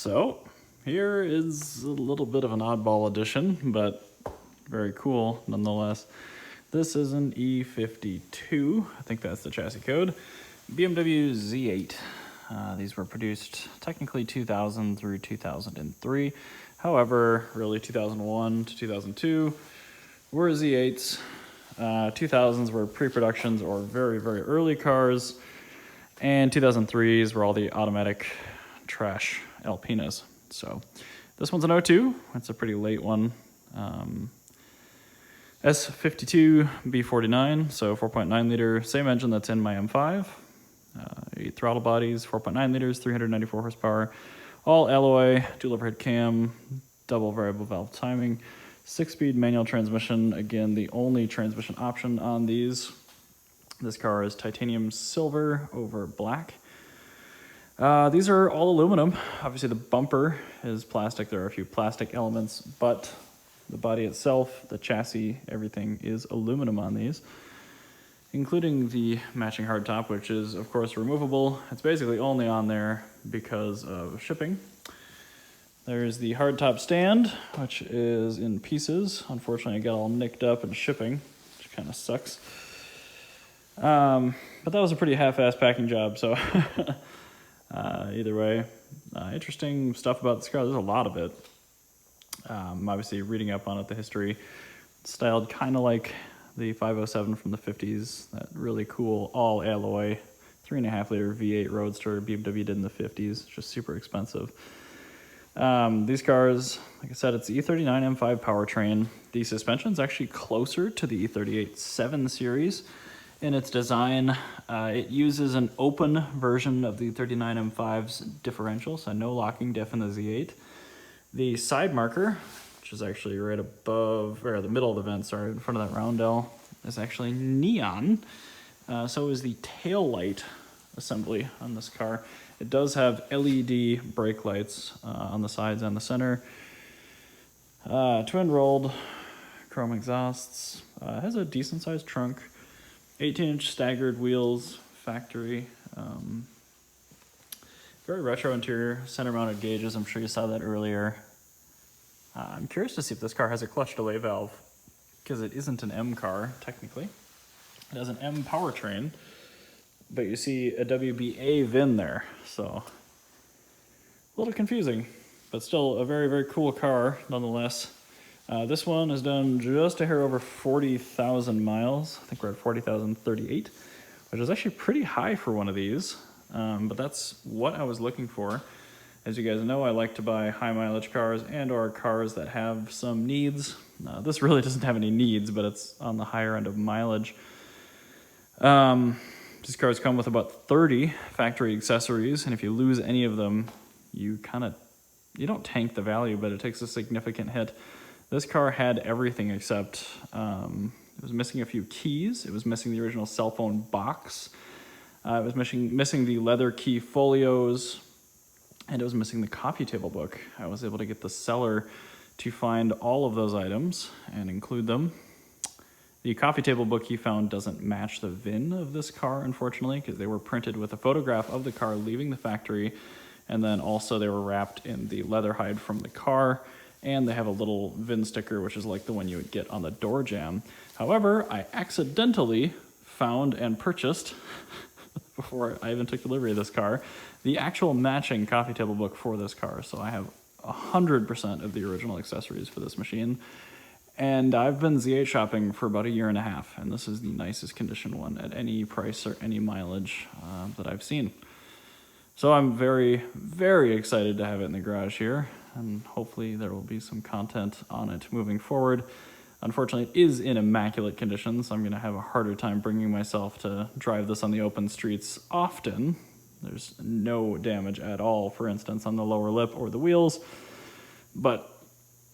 So here is a little bit of an oddball edition, but very cool nonetheless. This is an E52, I think that's the chassis code, BMW Z8. These were produced technically 2000 through 2003. However, really 2001 to 2002 were Z8s. 2000s were pre-productions or very, very early cars. And 2003s were all the automatic trash Alpinas. So this one's an 02. It's a pretty late one. S52 B49, so 4.9 liter, same engine that's in my M5. 8 throttle bodies, 4.9 liters, 394 horsepower, all alloy, dual overhead cam, double variable valve timing, 6-speed manual transmission. Again, the only transmission option on these. This car is titanium silver over black. These are all aluminum. Obviously the bumper is plastic. There are a few plastic elements, but the body itself, the chassis, everything is aluminum on these, including the matching hardtop, which is of course removable. It's basically only on there because of shipping. There's the hardtop stand, which is in pieces. Unfortunately, it got all nicked up in shipping, which kind of sucks. But that was a pretty half-assed packing job, so either way, interesting stuff about this car. There's a lot of it. Obviously, reading up on it, the history, styled kind of like the 507 from the 50s, that really cool all-alloy 3.5-liter V8 Roadster BMW did in the 50s, just super expensive. These cars, like I said, it's the E39 M5 powertrain. The suspension's actually closer to the E38 7 Series in its design. It uses an open version of the 39 M5's differential, so no locking diff in the Z8. The side marker, which is actually right above, or the middle of the vent, sorry, in front of that roundel, is actually neon. So is the tail light assembly on this car. It does have LED brake lights on the sides and the center. Twin rolled chrome exhausts. Has a decent sized trunk. 18-inch staggered wheels, factory. Very retro interior, center mounted gauges. I'm sure you saw that earlier. I'm curious to see if this car has a clutch delay valve, because it isn't an M car, technically. It has an M powertrain, but you see a WBA VIN there, so a little confusing, but still a very, very cool car nonetheless. This one has done just a hair over 40,000 miles. I think we're at 40,038, which is actually pretty high for one of these, but that's what I was looking for. As you guys know, I like to buy high mileage cars and or cars that have some needs. This really doesn't have any needs, but it's on the higher end of mileage. These cars come with about 30 factory accessories, and if you lose any of them, you don't tank the value, but it takes a significant hit. This car had everything except it was missing a few keys. It was missing the original cell phone box. It was missing the leather key folios, and it was missing the coffee table book. I was able to get the seller to find all of those items and include them. The coffee table book he found doesn't match the VIN of this car, unfortunately, because they were printed with a photograph of the car leaving the factory, and then also they were wrapped in the leather hide from the car, and they have a little VIN sticker, which is like the one you would get on the door jamb. However, I accidentally found and purchased, before I even took delivery of this car, the actual matching coffee table book for this car. So I have 100% of the original accessories for this machine. And I've been Z8 shopping for about a year and a half, and this is the nicest condition one at any price or any mileage that I've seen. So I'm very, very excited to have it in the garage here, and hopefully there will be some content on it moving forward. Unfortunately, it is in immaculate condition, so I'm going to have a harder time bringing myself to drive this on the open streets often. There's no damage at all, for instance, on the lower lip or the wheels, but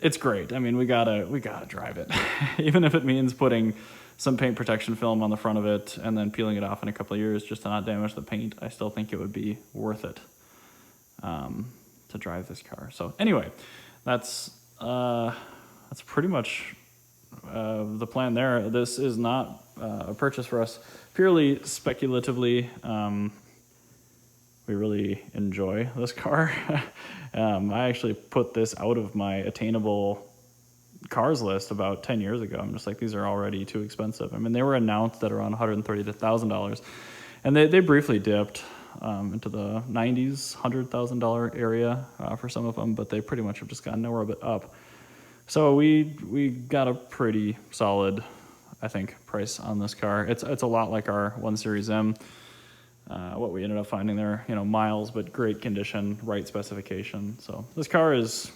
it's great. I mean, we gotta drive it, even if it means putting some paint protection film on the front of it and then peeling it off in a couple of years just to not damage the paint. I still think it would be worth it to drive this car. So anyway, that's pretty much the plan there. This is not a purchase for us purely speculatively. we really enjoy this car. I actually put this out of my attainable cars list about 10 years ago. I'm just like, these are already too expensive. I mean, they were announced at around $130,000 to $1,000, and they briefly dipped into the 90s, $100,000 area for some of them, but they pretty much have just gone nowhere but up. So we got a pretty solid, I think, price on this car. It's a lot like our 1 Series M. What we ended up finding there, miles, but great condition, right specification. So this car is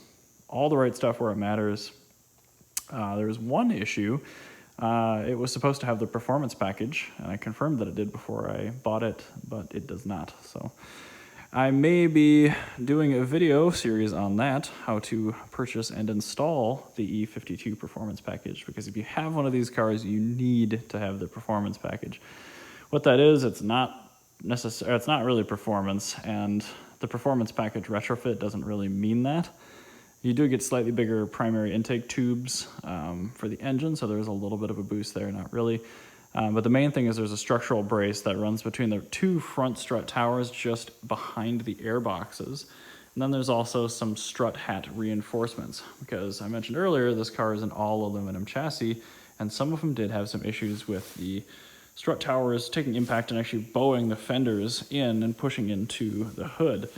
all the right stuff where it matters. There's one issue. It was supposed to have the performance package, and I confirmed that it did before I bought it, but it does not. So I may be doing a video series on that, how to purchase and install the E52 performance package, because if you have one of these cars, you need to have the performance package. What that is, it's not really performance, and the performance package retrofit doesn't really mean that. You do get slightly bigger primary intake tubes for the engine, so there's a little bit of a boost there, not really. But the main thing is there's a structural brace that runs between the 2 front strut towers just behind the air boxes. And then there's also some strut hat reinforcements, because I mentioned earlier this car is an all aluminum chassis, and some of them did have some issues with the strut towers taking impact and actually bowing the fenders in and pushing into the hood.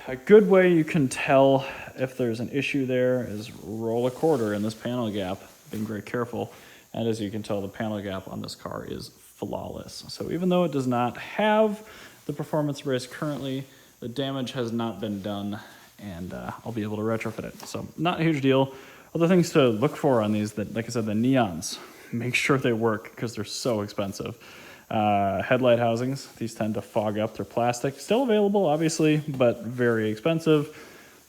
A good way you can tell if there's an issue there is roll a quarter in this panel gap, being very careful. And as you can tell, the panel gap on this car is flawless. So even though it does not have the performance brace currently, the damage has not been done, and I'll be able to retrofit it. So not a huge deal. Other things to look for on these, that, like I said, the neons. Make sure they work because they're so expensive. Headlight housings, these tend to fog up. They're plastic, still available obviously, but very expensive.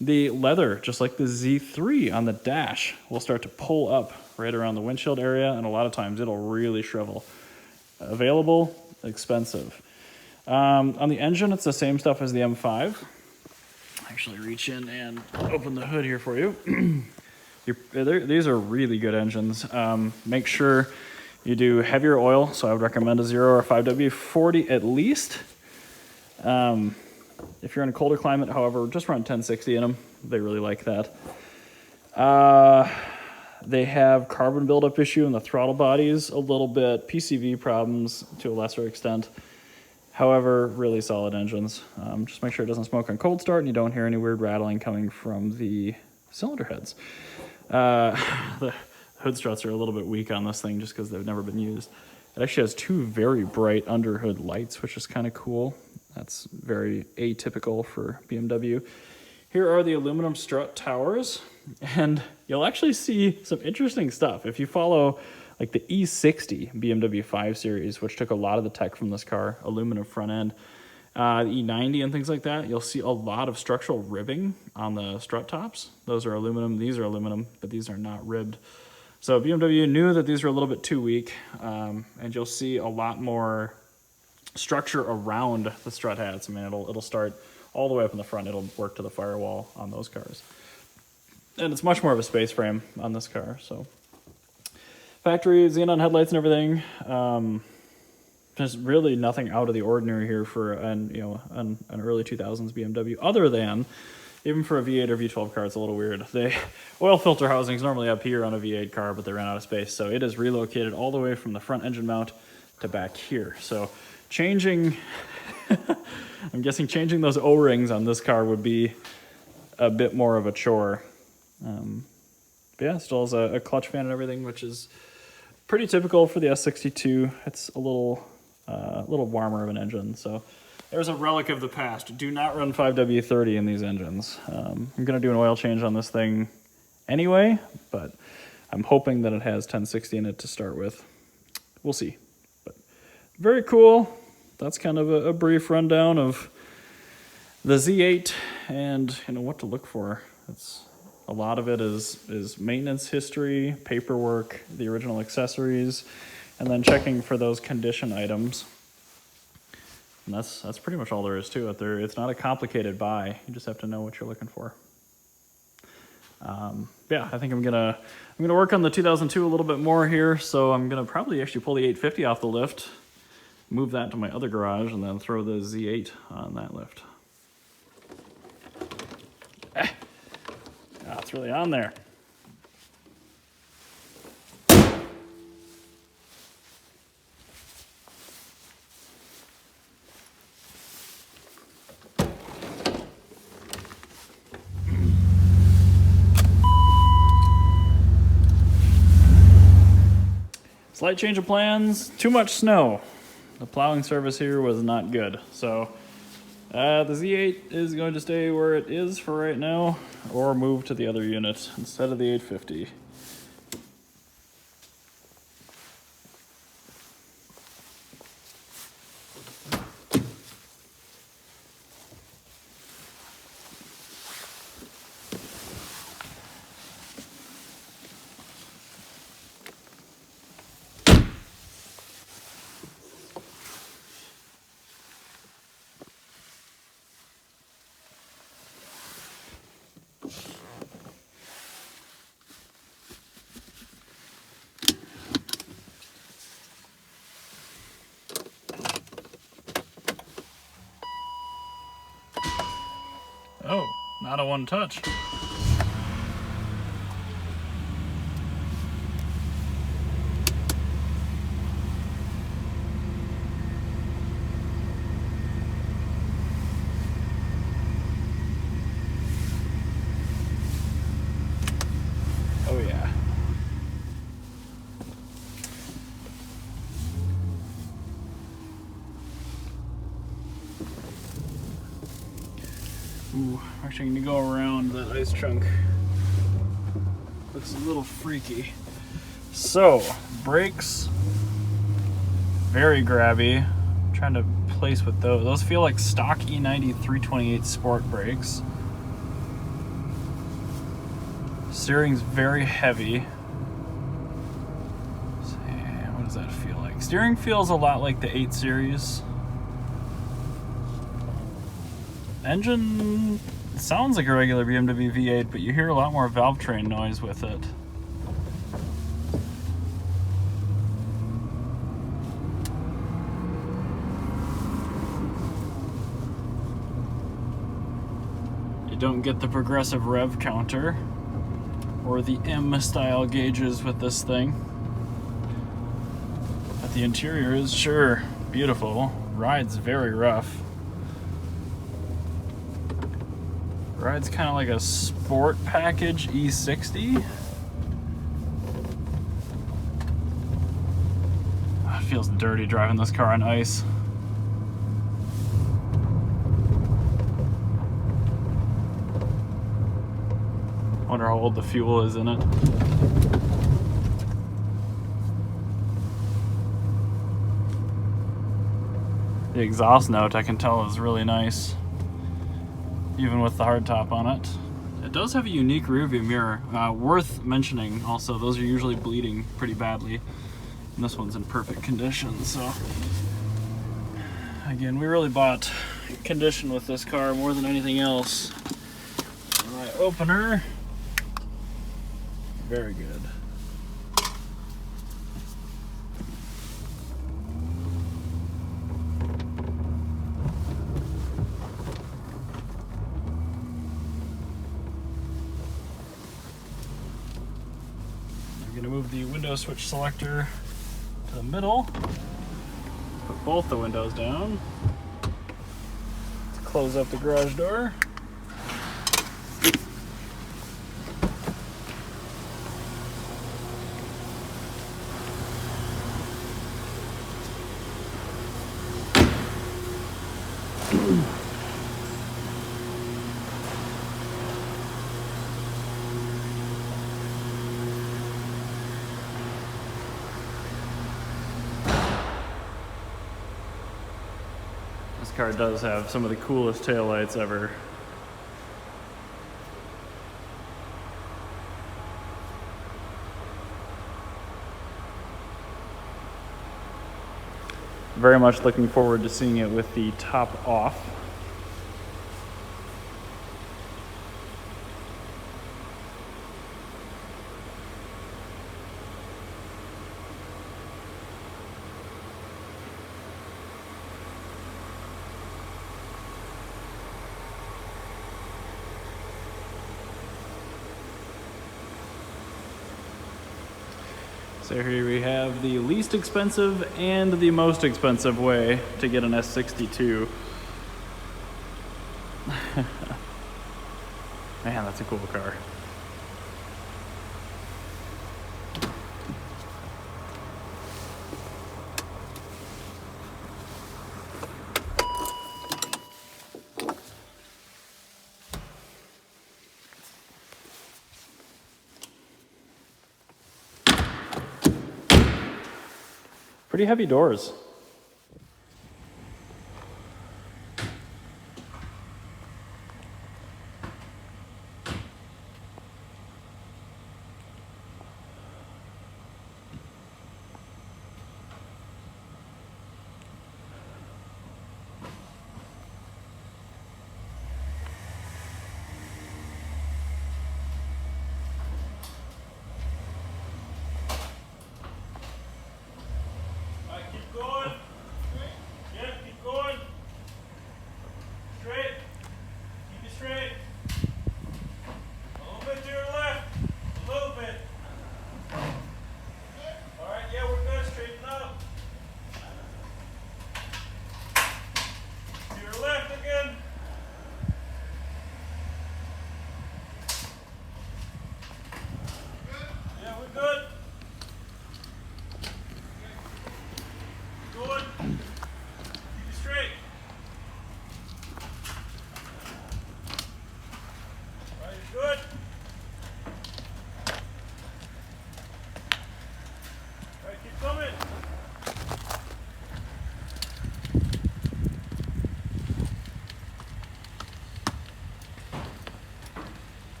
The leather, just like the Z3 on the dash, will start to pull up right around the windshield area, and a lot of times it'll really shrivel. Available, expensive. On the engine, it's the same stuff as the M5. Actually reach in and open the hood here for you. These are really good engines. Make sure you do heavier oil, so I would recommend a 0 or 5W40 at least. If you're in a colder climate, however, just run 1060 in them. They really like that. They have carbon buildup issue in the throttle bodies a little bit, PCV problems to a lesser extent. However, really solid engines. Just make sure it doesn't smoke on cold start and you don't hear any weird rattling coming from the cylinder heads. The hood struts are a little bit weak on this thing just because they've never been used. It actually has 2 very bright underhood lights, which is kind of cool. That's very atypical for BMW. Here are the aluminum strut towers, and you'll actually see some interesting stuff. If you follow like the E60 BMW 5 Series, which took a lot of the tech from this car, aluminum front end, the E90 and things like that, you'll see a lot of structural ribbing on the strut tops. Those are aluminum, these are aluminum, but these are not ribbed. So BMW knew that these were a little bit too weak, and you'll see a lot more structure around the strut hats. I mean, it'll start all the way up in the front. It'll work to the firewall on those cars. And it's much more of a space frame on this car. So factory xenon headlights and everything. There's really nothing out of the ordinary here for an early 2000s BMW, other than even for a V8 or V12 car, it's a little weird. The oil filter housings normally up here on a V8 car, but they ran out of space. So it is relocated all the way from the front engine mount to back here. So changing, I'm guessing changing those O-rings on this car would be a bit more of a chore. But yeah, it still has a clutch fan and everything, which is pretty typical for the S62. It's a little warmer of an engine. So there's a relic of the past. Do not run 5W30 in these engines. I'm going to do an oil change on this thing anyway, but I'm hoping that it has 1060 in it to start with. We'll see. But very cool. That's kind of a brief rundown of the Z8 and what to look for. A lot of it is maintenance history, paperwork, the original accessories, and then checking for those condition items. And that's pretty much all there is to it. It's not a complicated buy. You just have to know what you're looking for. Yeah, I think I'm gonna work on the 2002 a little bit more here. So I'm gonna probably actually pull the 850 off the lift move that to my other garage and then throw the Z8 on that lift. It's really on there. Slight change of plans, too much snow. The plowing service here was not good. So the Z8 is going to stay where it is for right now or move to the other unit instead of the 850. Oh, not a one touch. Oh yeah. Ooh, actually I'm gonna go around that ice chunk. Looks a little freaky. So, brakes, very grabby. I'm trying to place with those. Those feel like stock E90 328 Sport brakes. Steering's very heavy. Let's see, what does that feel like? Steering feels a lot like the 8 Series. Engine sounds like a regular BMW V8, but you hear a lot more valve train noise with it. You don't get the progressive rev counter or the M style gauges with this thing. But the interior is sure beautiful. Ride's very rough. Ride's kind of like a sport package E60. It feels dirty driving this car on ice. Wonder how old the fuel is in it. The exhaust note, I can tell, is really nice, even with the hardtop on it. It does have a unique rear view mirror. Worth mentioning also, those are usually bleeding pretty badly, and this one's in perfect condition. So again, we really bought condition with this car more than anything else. My opener, very good. I'm going to move the window switch selector to the middle, put both the windows down, let's close up the garage door. This car does have some of the coolest taillights ever. Very much looking forward to seeing it with the top off. So here we have the least expensive and the most expensive way to get an S62. Man, that's a cool car. Pretty heavy doors.